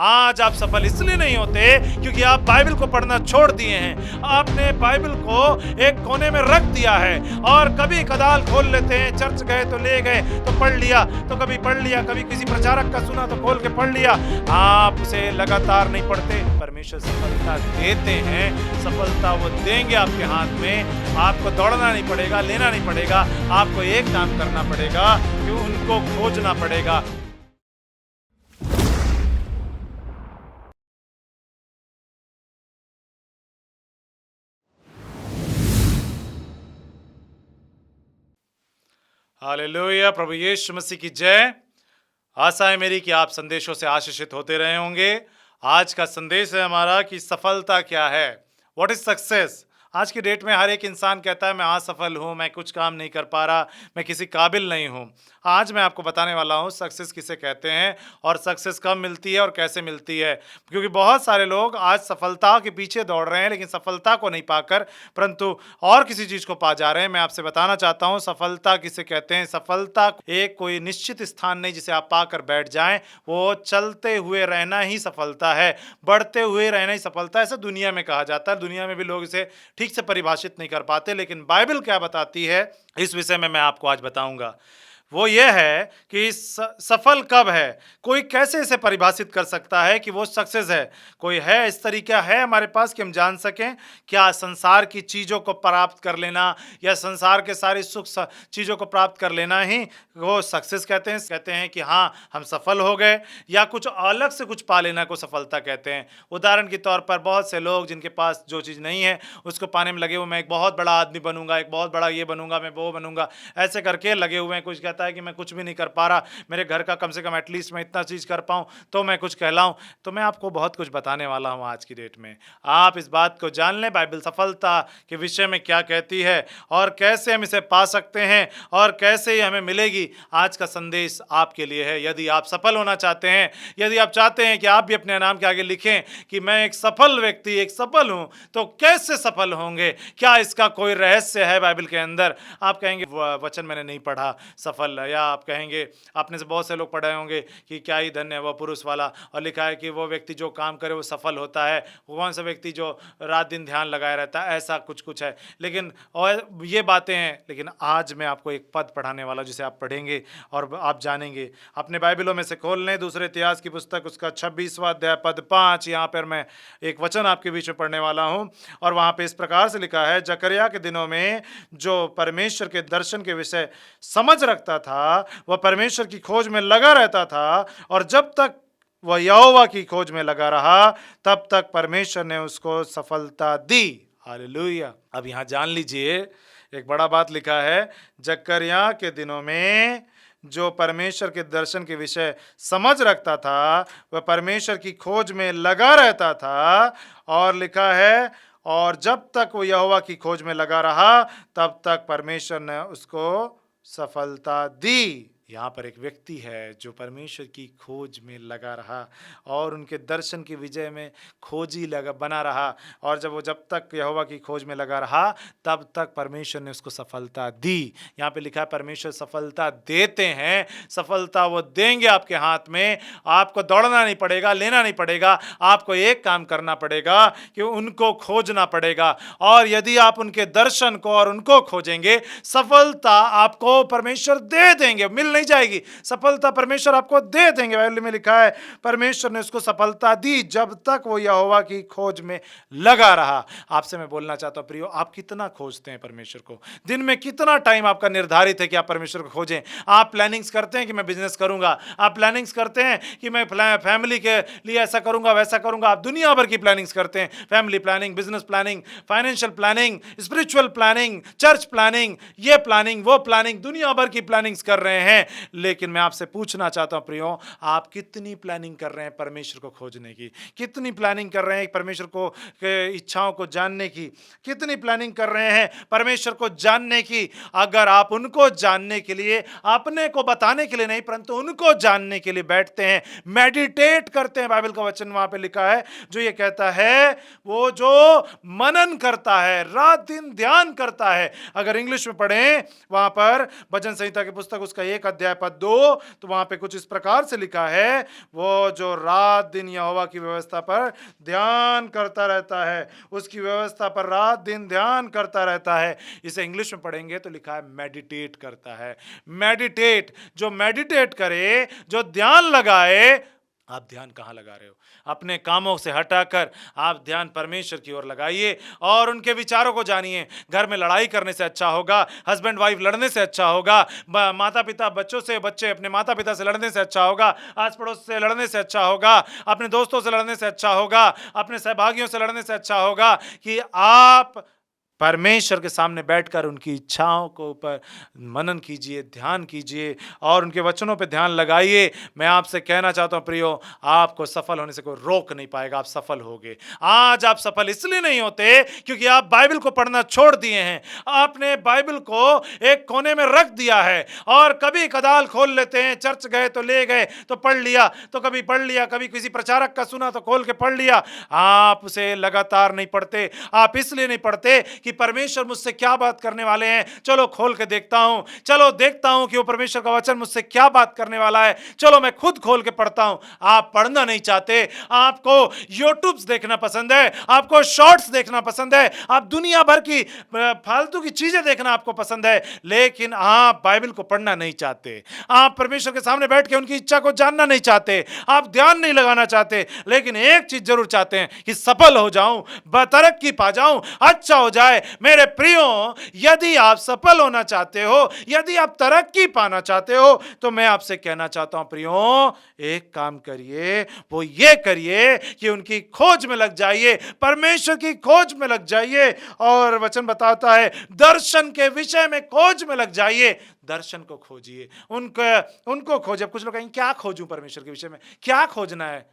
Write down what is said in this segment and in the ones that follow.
आज आप सफल इसलिए नहीं होते क्योंकि आप बाइबल को पढ़ना छोड़ दिए हैं। आपने बाइबल को एक कोने में रख दिया है और कभी कदाल खोल लेते हैं, चर्च गए तो ले गए तो पढ़ लिया, तो कभी पढ़ लिया, कभी किसी प्रचारक का सुना तो खोल के पढ़ लिया। आप उसे लगातार नहीं पढ़ते। परमेश्वर सफलता देते हैं, सफलता वो देंगे आपके हाथ में। आपको दौड़ना नहीं पड़ेगा, लेना नहीं पड़ेगा, आपको एक काम करना पड़ेगा कि उनको खोजना पड़ेगा। हालेलुया, प्रभु यीशु मसीह की जय। आशा है मेरी कि आप संदेशों से आशीषित होते रहे होंगे। आज का संदेश है हमारा कि सफलता क्या है, व्हाट इज सक्सेस। आज की डेट में हर एक इंसान कहता है मैं असफल हूँ, मैं कुछ काम नहीं कर पा रहा, मैं किसी काबिल नहीं हूँ। आज मैं आपको बताने वाला हूँ सक्सेस किसे कहते हैं और सक्सेस कब मिलती है और कैसे मिलती है। क्योंकि बहुत सारे लोग आज सफलता के पीछे दौड़ रहे हैं लेकिन सफलता को नहीं पाकर परंतु और किसी चीज़ को पा जा रहे हैं। मैं आपसे बताना चाहता हूँ सफलता किसे कहते हैं। सफलता एक कोई निश्चित स्थान नहीं जिसे आप पाकर बैठ जाएं, वो चलते हुए रहना ही सफलता है, बढ़ते हुए रहना ही सफलता है। ऐसा दुनिया में कहा जाता है। दुनिया में भी लोग इसे ठीक से परिभाषित नहीं कर पाते, लेकिन बाइबल क्या बताती है इस विषय में मैं आपको आज बताऊंगा। वो ये है कि सफल कब है, कोई कैसे इसे परिभाषित कर सकता है कि वो सक्सेस है। कोई है इस तरीका है हमारे पास कि हम जान सकें क्या संसार की चीज़ों को प्राप्त कर लेना या संसार के सारी सुख चीज़ों को प्राप्त कर लेना ही वो सक्सेस कहते हैं कि हाँ हम सफल हो गए, या कुछ अलग से कुछ पा लेना को सफलता कहते हैं। उदाहरण के तौर पर बहुत से लोग जिनके पास जो चीज़ नहीं है उसको पाने में लगे हुए, मैं एक बहुत बड़ा आदमी बनूंगा, एक बहुत बड़ा ये बनूंगा, मैं वो बनूंगा, ऐसे करके लगे हुए हैं। कुछ कहता है कि मैं कुछ भी नहीं कर पा रहा, मेरे घर का कम से कम एटलीस्ट मैं इतना चीज़ कर पाऊँ तो मैं कुछ कहलाऊँ। तो मैं आपको बहुत कुछ बताने वाला हूँ आज की डेट में। आप इस बात को जान लें बाइबल सफलता के विषय में क्या कहती है और कैसे हम इसे पा सकते हैं और कैसे ये हमें मिलेगी। आज का संदेश आपके लिए है। यदि आप सफल होना चाहते हैं, यदि आप चाहते हैं कि आप भी अपने नाम के आगे लिखें कि मैं एक सफल व्यक्ति, एक सफल हूँ, तो कैसे सफल होंगे, क्या इसका कोई रहस्य है बाइबल के अंदर। आप कहेंगे वचन मैंने नहीं पढ़ा सफल, या आप कहेंगे आपने से बहुत से लोग पढ़े होंगे कि क्या ही धन्य है वह पुरुष वाला, और लिखा है कि वो व्यक्ति जो काम करे वो सफल होता है, वो कौन सा व्यक्ति जो रात दिन ध्यान लगाए रहता है, ऐसा कुछ कुछ है। लेकिन और ये बातें हैं, लेकिन आज मैं आपको एक पद पढ़ाने वाला जिसे आप पढ़ेंगे और आप जानेंगे। अपने बाइबलों में से खोल लें दूसरे इतिहास की पुस्तक उसका 26वां अध्याय पद 5। यहाँ पर मैं एक वचन आपके बीच में पढ़ने वाला हूँ और वहाँ पे इस प्रकार से लिखा है, जकरिया के दिनों में जो परमेश्वर के दर्शन के विषय समझ रखता था वह परमेश्वर की खोज में लगा रहता था, और जब तक वह यहोवा की खोज में लगा रहा तब तक परमेश्वर ने उसको सफलता दी। हालेलुया। अब यहां जान लीजिए एक बड़ा बात लिखा है, जकरिया के दिनों में जो परमेश्वर के दर्शन के विषय समझ रखता था वह परमेश्वर की खोज में लगा रहता था, और लिखा है और जब तक वो यहोवा की खोज में लगा रहा तब तक परमेश्वर ने उसको सफलता दी। यहाँ पर एक व्यक्ति है जो परमेश्वर की खोज में लगा रहा और उनके दर्शन की विजय में खोजी बना रहा, और जब तक यहोवा की खोज में लगा रहा तब तक परमेश्वर ने उसको सफलता दी। यहाँ पे लिखा है परमेश्वर सफलता देते हैं, सफलता वो देंगे आपके हाथ में। आपको दौड़ना नहीं पड़ेगा, लेना नहीं पड़ेगा, आपको एक काम करना पड़ेगा कि उनको खोजना पड़ेगा, और यदि आप उनके दर्शन को और उनको खोजेंगे सफलता आपको परमेश्वर दे देंगे। मिल जाएगी सफलता, परमेश्वर आपको दे देंगे। बाइबल में लिखा है परमेश्वर ने उसको सफलता दी जब तक वो यहोवा की खोज में लगा रहा। आपसे मैं बोलना चाहता हूं प्रियो, आप कितना खोजते हैं परमेश्वर को? दिन में कितना टाइम आपका निर्धारित है कि आप परमेश्वर को खोजें? आप प्लानिंग्स करते हैं कि मैं बिजनेस करूंगा, आप प्लानिंग्स करते हैं कि मैं फैमिली के लिए ऐसा करूंगा वैसा करूंगा, आप दुनिया भर की प्लानिंग्स करते हैं, family planning, business planning, financial planning, spiritual planning, church planning, ये प्लानिंग वो प्लानिंग, दुनिया भर की प्लानिंग्स कर रहे हैं। लेकिन मैं आपसे पूछना चाहता हूं प्रियो, आप कितनी प्लानिंग कर रहे हैं परमेश्वर को खोजने की? कितनी प्लानिंग कर रहे हैं परमेश्वर को के इच्छाओं को जानने की? कितनी प्लानिंग कर रहे हैं परमेश्वर को जानने की? अगर आप उनको जानने के लिए, अपने को बताने के लिए नहीं परंतु उनको जानने के लिए बैठते हैं, मेडिटेट करते हैं, बाइबल का वचन वहां पे लिखा है जो ये कहता है वो जो मनन करता है, रात दिन ध्यान करता है। अगर इंग्लिश में पढ़ें वहां पर भजन संहिता की पुस्तक उसका 1 अध्याय पद 2, तो वहां पे कुछ इस प्रकार से लिखा है, वो जो रात दिन यहोवा की व्यवस्था पर ध्यान करता रहता है, उसकी व्यवस्था पर रात दिन ध्यान करता रहता है। इसे इंग्लिश में पढ़ेंगे तो लिखा है मेडिटेट करता है। मेडिटेट, जो मेडिटेट करे, जो ध्यान लगाए। आप ध्यान कहाँ लगा रहे हो? अपने कामों से हटाकर आप ध्यान परमेश्वर की ओर लगाइए और उनके विचारों को जानिए। घर में लड़ाई करने से अच्छा होगा, हस्बैंड वाइफ लड़ने से अच्छा होगा, माता पिता बच्चों से, बच्चे अपने माता पिता से लड़ने से अच्छा होगा, आस पड़ोस से लड़ने से अच्छा होगा, अपने दोस्तों से लड़ने से अच्छा होगा, अपने सहभागियों से लड़ने से अच्छा होगा कि आप परमेश्वर के सामने बैठकर उनकी इच्छाओं को ऊपर मनन कीजिए, ध्यान कीजिए और उनके वचनों पे ध्यान लगाइए। मैं आपसे कहना चाहता हूं प्रियो, आपको सफल होने से कोई रोक नहीं पाएगा, आप सफल होगे। आज आप सफल इसलिए नहीं होते क्योंकि आप बाइबल को पढ़ना छोड़ दिए हैं। आपने बाइबल को एक कोने में रख दिया है और कभी कदाल खोल लेते हैं, चर्च गए तो ले गए तो पढ़ लिया, तो कभी पढ़ लिया, कभी किसी प्रचारक का सुना तो खोल के पढ़ लिया। आप उसे लगातार नहीं पढ़ते। आप इसलिए नहीं पढ़ते कि परमेश्वर मुझसे क्या बात करने वाले हैं, चलो खोल के देखता हूं, चलो देखता हूं कि वो परमेश्वर का वचन मुझसे क्या बात करने वाला है, चलो मैं खुद खोल के पढ़ता हूं। आप पढ़ना नहीं चाहते, आपको यूट्यूब्स देखना पसंद है, आपको शॉर्ट्स देखना पसंद है, आप दुनिया भर की फालतू की चीजें देखना आपको पसंद है, लेकिन आप बाइबल को पढ़ना नहीं चाहते। आप परमेश्वर के सामने बैठ के उनकी इच्छा को जानना नहीं चाहते, आप ध्यान नहीं लगाना चाहते, लेकिन एक चीज जरूर चाहते हैं कि सफल हो जाऊं, तरक्की पा जाऊं, अच्छा हो जाए। मेरे प्रियो, यदि आप सफल होना चाहते हो, यदि आप तरक्की पाना चाहते हो, तो मैं आपसे कहना चाहता हूं प्रियो, एक काम करिए, वो ये करिए कि उनकी खोज में लग जाइए, परमेश्वर की खोज में लग जाइए। और वचन बताता है दर्शन के विषय में खोज में लग जाइए, दर्शन को खोजिए, उनको खोजिए। कुछ लोग कहेंगे क्या खोजूं परमेश्वर के विषय में, क्या खोजना है?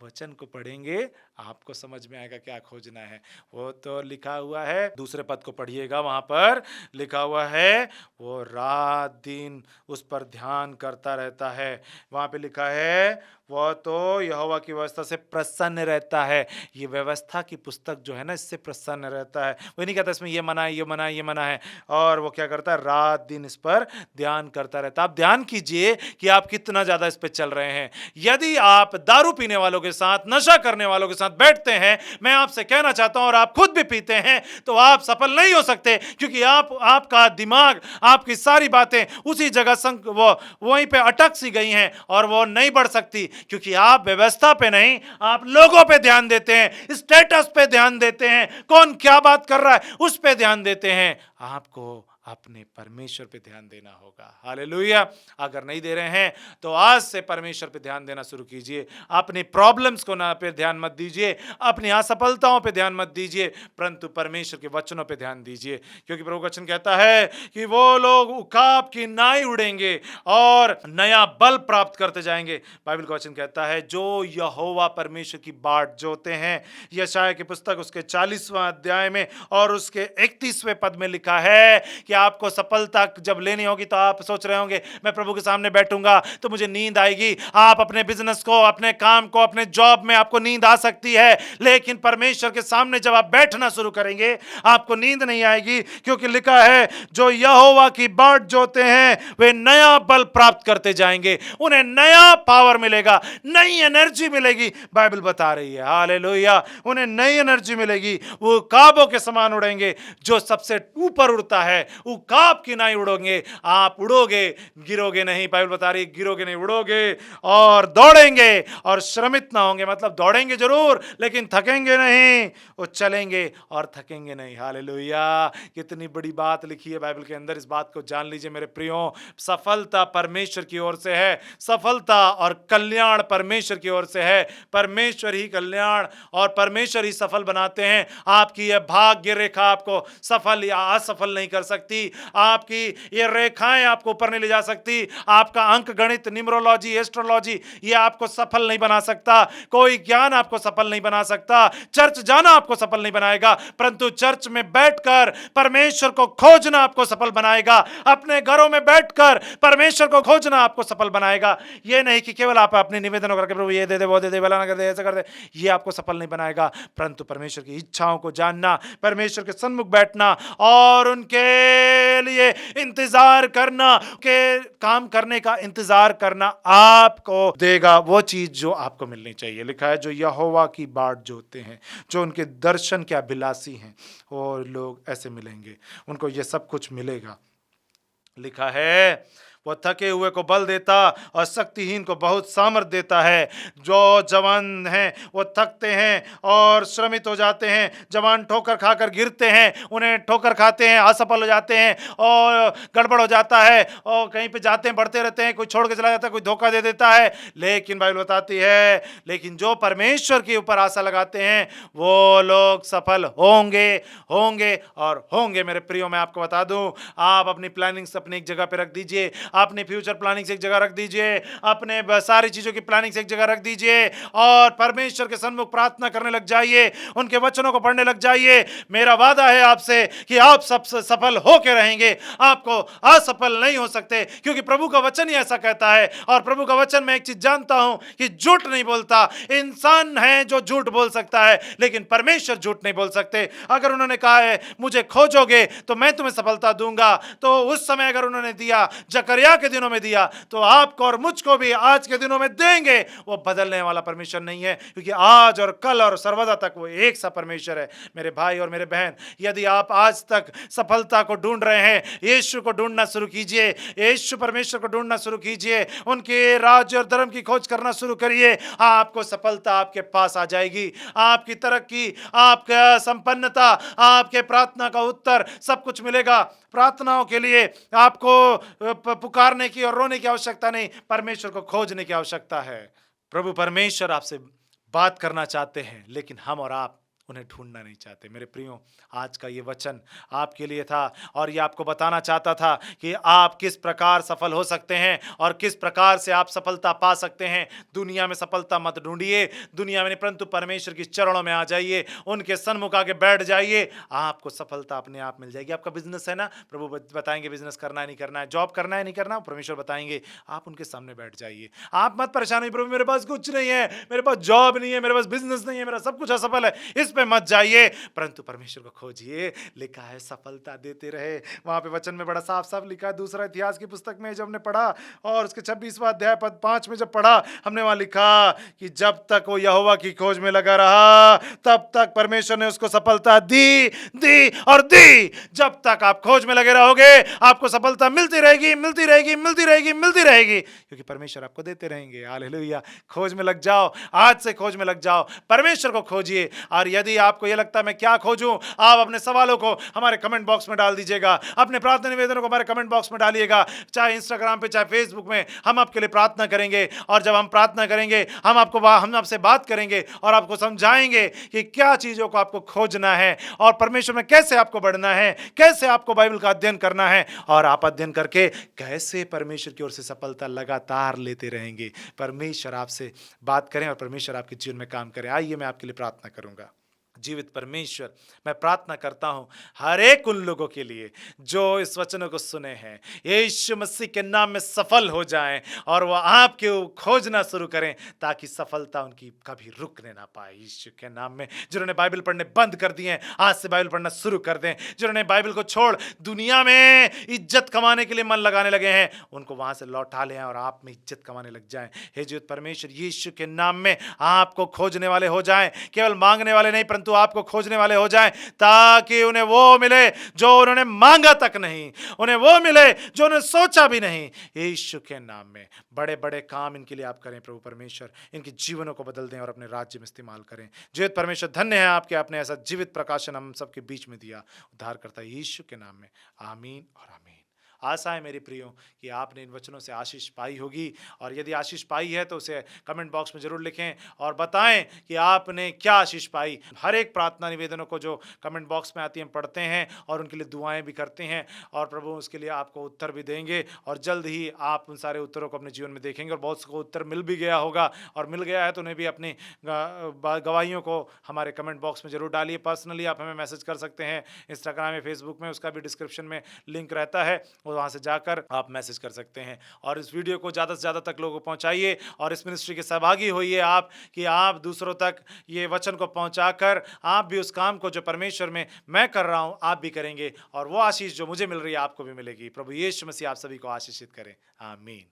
वचन को पढ़ेंगे, आपको समझ में आएगा क्या खोजना है। वो तो लिखा हुआ है, दूसरे पद को पढ़िएगा, वहां पर लिखा हुआ है वो रात दिन उस पर ध्यान करता रहता है। वहां पे लिखा है वो तो यहोवा की व्यवस्था से प्रसन्न रहता है। ये व्यवस्था की पुस्तक जो है ना, इससे प्रसन्न रहता है। वो नहीं कहता इसमें ये मना है, ये मना है, ये मना है। और वो क्या करता है? रात दिन इस पर ध्यान करता रहता है। आप ध्यान कीजिए कि आप कितना ज्यादा इस पर चल रहे हैं। यदि आप दारू पीने वालों के साथ, नशा करने वालों के साथ बैठते हैं, मैं आपसे कहना चाहता हूं, और आप खुद भी पीते हैं, तो आप सफल नहीं हो सकते, क्योंकि आपका दिमाग, आपकी सारी बातें उसी जगह वो वहीं पे अटक सी गई हैं और वो नहीं बढ़ सकती, क्योंकि आप व्यवस्था पे नहीं, आप लोगों पे ध्यान देते हैं, स्टेटस पे ध्यान देते हैं, कौन क्या बात कर रहा है उस पे ध्यान देते हैं। आपको अपने परमेश्वर पे ध्यान देना होगा। हालेलुया। अगर नहीं दे रहे हैं तो आज से परमेश्वर पे ध्यान देना शुरू कीजिए। अपनी प्रॉब्लम्स को ना पे ध्यान मत दीजिए, अपनी असफलताओं पे ध्यान मत दीजिए, परंतु परमेश्वर के वचनों पे ध्यान दीजिए। क्योंकि प्रभु वचन कहता है कि वो लोग उकाब की नाई उड़ेंगे और नया बल प्राप्त करते जाएंगे। बाइबल का वचन कहता है जो यहोवा परमेश्वर की बाट जोते हैं, यशायाह की पुस्तक उसके 40वां अध्याय में और उसके 31वें पद में लिखा है कि आपको सफलता जब लेनी होगी तो आप सोच रहे होंगे मैं प्रभु के सामने बैठूंगा तो मुझे नींद आएगी। आप अपने बिजनेस को, अपने काम को, अपने जॉब में आपको नींद आ सकती है, लेकिन परमेश्वर के सामने जब आप बैठना शुरू करेंगे आपको नींद नहीं आएगी, क्योंकि लिखा है जो यहोवा की बाट जोते हैं वे नया बल प्राप्त करते जाएंगे, उन्हें नया पावर मिलेगा, नई एनर्जी मिलेगी। बाइबल बता रही है, हालेलुया, उन्हें नई एनर्जी मिलेगी, वो काबों के समान उड़ेंगे। जो सबसे ऊपर उड़ता है उकाब की नाई उड़ोगे, आप उड़ोगे, गिरोगे नहीं। बाइबल बता रही है गिरोगे नहीं, उड़ोगे और दौड़ेंगे और श्रमित ना होंगे। मतलब दौड़ेंगे जरूर लेकिन थकेंगे नहीं, वो चलेंगे और थकेंगे नहीं। हालेलुया। कितनी बड़ी बात लिखी है बाइबल के अंदर, इस बात को जान लीजिए मेरे प्रियो। सफलता परमेश्वर की ओर से है, सफलता और कल्याण परमेश्वर की ओर से है। परमेश्वर ही कल्याण और परमेश्वर ही सफल बनाते हैं। आपकी यह भाग्य रेखा आपको सफल या असफल नहीं कर सकती, आपकी ये रेखाएं आपको ऊपर नहीं ले जा सकती, आपका अंक गणित, न्यूमरोलॉजी, एस्ट्रोलॉजी ये आपको सफल नहीं बना सकता, कोई ज्ञान आपको सफल नहीं बना सकता, चर्च जाना आपको सफल नहीं बनाएगा, परंतु चर्च में बैठकर परमेश्वर को खोजना आपको सफल बनाएगा। अपने घरों में बैठकर परमेश्वर को खोजना आपको सफल बनाएगा। ये नहीं कि केवल आप अपने निवेदन करके प्रभु ये दे दे, वो दे दे, भला ना कर दे, ऐसा कर दे, ये आपको सफल नहीं बनाएगा, परंतु परमेश्वर की इच्छाओं को जानना, परमेश्वर के सन्मुख बैठना और उनके के लिए इंतजार करना, के काम करने का इंतजार करना आपको देगा वो चीज जो आपको मिलनी चाहिए। लिखा है जो यहोवा की बाट जोते हैं, जो उनके दर्शन के अभिलाषी हैं, वो लोग ऐसे मिलेंगे, उनको ये सब कुछ मिलेगा। लिखा है वो थके हुए को बल देता और शक्तिहीन को बहुत सामर्थ देता है। जो जवान हैं वो थकते हैं और श्रमित हो जाते हैं, जवान ठोकर खाकर गिरते हैं, उन्हें ठोकर खाते हैं, असफल हो जाते हैं और गड़बड़ हो जाता है और कहीं पे जाते हैं बढ़ते रहते हैं, कोई छोड़ के चला जाता है, कोई धोखा दे देता है। लेकिन बाइबल बताती है लेकिन जो परमेश्वर के ऊपर आशा लगाते हैं वो लोग सफल होंगे होंगे और होंगे। मेरे प्रियो, मैं आपको बता दूं, आप अपनी प्लानिंग्स अपनी एक जगह पे रख दीजिए, अपनी फ्यूचर प्लानिंग्स एक जगह रख दीजिए, अपने सारी चीजों की प्लानिंग्स एक जगह रख दीजिए और परमेश्वर के सन्मुख प्रार्थना करने लग जाइए, उनके वचनों को पढ़ने लग जाइए। मेरा वादा है आपसे कि आप सब सफल होकर रहेंगे, आपको असफल नहीं हो सकते, क्योंकि प्रभु का वचन ही ऐसा कहता है। और प्रभु का वचन मैं एक चीज जानता हूं कि झूठ नहीं बोलता। इंसान है जो झूठ बोल सकता है, लेकिन परमेश्वर झूठ नहीं बोल सकते। अगर उन्होंने कहा है मुझे खोजोगे तो मैं तुम्हें सफलता दूंगा, तो उस समय अगर उन्होंने दिया, जकरिया के दिनों में दिया, तो आपको और मुझको भी आज के दिनों में देंगे। वो बदलने वाला परमेश्वर नहीं है, क्योंकि आज और कल और सर्वदा तक वो एक सा परमेश्वर है। मेरे भाई और मेरे बहन, यदि आप आज तक सफलता को ढूंढ रहे हैं, यीशु को ढूंढना शुरू कीजिए, यीशु परमेश्वर को ढूंढना शुरू कीजिए, उनके राज्य और धर्म की खोज करना शुरू करिए। आपको सफलता आपके पास आ जाएगी, आपकी तरक्की, आपका संपन्नता, आपके प्रार्थना का उत्तर, सब कुछ मिलेगा। प्रार्थनाओं के लिए आपको पुकारने की और रोने की आवश्यकता नहीं, परमेश्वर को खोजने की आवश्यकता है। प्रभु परमेश्वर आपसे बात करना चाहते हैं, लेकिन हम और आप उन्हें ढूंढना नहीं चाहते। मेरे प्रियो, आज का ये वचन आपके लिए था और ये आपको बताना चाहता था कि आप किस प्रकार सफल हो सकते हैं और किस प्रकार से आप सफलता पा सकते हैं। दुनिया में सफलता मत ढूंढिए, दुनिया में नहीं, परंतु परमेश्वर की चरणों में आ जाइए, उनके सन्मुख आके बैठ जाइए, आपको सफलता अपने आप मिल जाएगी। आपका बिजनेस है ना, प्रभु बताएंगे बिजनेस करना है नहीं करना है, जॉब करना है नहीं करना, परमेश्वर बताएंगे, आप उनके सामने बैठ जाइए। आप मत परेशान होइए, प्रभु मेरे पास कुछ नहीं है, मेरे पास जॉब नहीं है, मेरे पास बिजनेस नहीं है, मेरा सब कुछ असफल है, इस पे मत जाइए, परंतु परमेश्वर को खोजिए। लिखा है सफलता देते रहे। वहां पे वचन में बड़ा साफ साफ लिखा है, दूसरा इतिहास की पुस्तक में जब हमने पढ़ा और उसके 26वां अध्याय पद 5 में जब पढ़ा, हमने वहां लिखा कि जब तक वो यहोवा की खोज में लगा रहा, तब तक परमेश्वर ने उसको सफलता दी दी और दी। जब तक आप खोज में लगे रहोगे, आपको सफलता मिलती रहेगी, मिलती रहेगी, मिलती रहेगी, मिलती रहेगी, क्योंकि परमेश्वर आपको देते रहेंगे। हालेलुया। खोज में लग जाओ, आज से खोज में लग जाओ, परमेश्वर को खोजिए। और यदि आपको यह लगता है मैं क्या खोजूं, आप अपने सवालों को हमारे कमेंट बॉक्स में डाल दीजिएगा, अपने प्रार्थना निवेदनों को हमारे कमेंट बॉक्स में डालिएगा, चाहे इंस्टाग्राम पे चाहे फेसबुक में। हम आपके लिए प्रार्थना करेंगे और जब हम प्रार्थना करेंगे, हम आपसे बात करेंगे और आपको समझाएंगे कि क्या चीजों को आपको खोजना है और परमेश्वर में कैसे आपको बढ़ना है, कैसे आपको बाइबल का अध्ययन करना है, और आप अध्ययन करके कैसे परमेश्वर की ओर से सफलता लगातार लेते रहेंगे। परमेश्वर आपसे बात करें और परमेश्वर आपके जीवन में काम करें। आइए मैं आपके लिए प्रार्थना करूंगा। जीवित परमेश्वर, मैं प्रार्थना करता हूं हर एक उन लोगों के लिए जो इस वचनों को सुने हैं, यीशु मसीह के नाम में सफल हो जाएं और वो आपके खोजना शुरू करें, ताकि सफलता उनकी कभी रुकने ना पाए। यीशु के नाम में जिन्होंने बाइबल पढ़ने बंद कर दिए, आज से बाइबल पढ़ना शुरू कर दें। जिन्होंने बाइबल को छोड़ दुनिया में इज्जत कमाने के लिए मन लगाने लगे हैं, उनको वहां से लौटा लें और आप में इज्जत कमाने लग जाएं। हे जीवित परमेश्वर, यीशु के नाम में आपको खोजने वाले हो जाएं, केवल मांगने वाले नहीं, परंतु आपको खोजने वाले हो जाएं, ताकि उन्हें वो मिले जो उन्होंने मांगा तक नहीं, उन्हें वो मिले जो उन्होंने सोचा भी नहीं। यीशु के नाम में बड़े बड़े काम इनके लिए आप करें प्रभु परमेश्वर, इनके जीवनों को बदल दें और अपने राज्य में इस्तेमाल करें। जीवित परमेश्वर, धन्य है आपके, आपने ऐसा जीवित प्रकाशन हम सबके बीच में दिया। उद्धार करता यीशु के नाम में, आमीन और आमीन। आशा है मेरे प्रियो कि आपने इन वचनों से आशीष पाई होगी, और यदि आशीष पाई है तो उसे कमेंट बॉक्स में जरूर लिखें और बताएं कि आपने क्या आशीष पाई। हर एक प्रार्थना निवेदनों को जो कमेंट बॉक्स में आती है हम पढ़ते हैं और उनके लिए दुआएं भी करते हैं, और प्रभु उसके लिए आपको उत्तर भी देंगे, और जल्द ही आप उन सारे उत्तरों को अपने जीवन में देखेंगे। और बहुत को उत्तर मिल भी गया होगा, और मिल गया है तो उन्हें भी अपनी गवाहियों को हमारे कमेंट बॉक्स में जरूर डालिए। पर्सनली आप हमें मैसेज कर सकते हैं इंस्टाग्राम या फेसबुक में, उसका भी डिस्क्रिप्शन में लिंक रहता है, वहाँ से जाकर आप मैसेज कर सकते हैं। और इस वीडियो को ज़्यादा से ज़्यादा तक लोगों को पहुँचाइए और इस मिनिस्ट्री के सहभागी होइए आप, कि आप दूसरों तक ये वचन को पहुँचाकर आप भी उस काम को जो परमेश्वर में मैं कर रहा हूँ आप भी करेंगे, और वो आशीष जो मुझे मिल रही है आपको भी मिलेगी। प्रभु यीशु मसीह आप सभी को आशीषित करें। आमीन।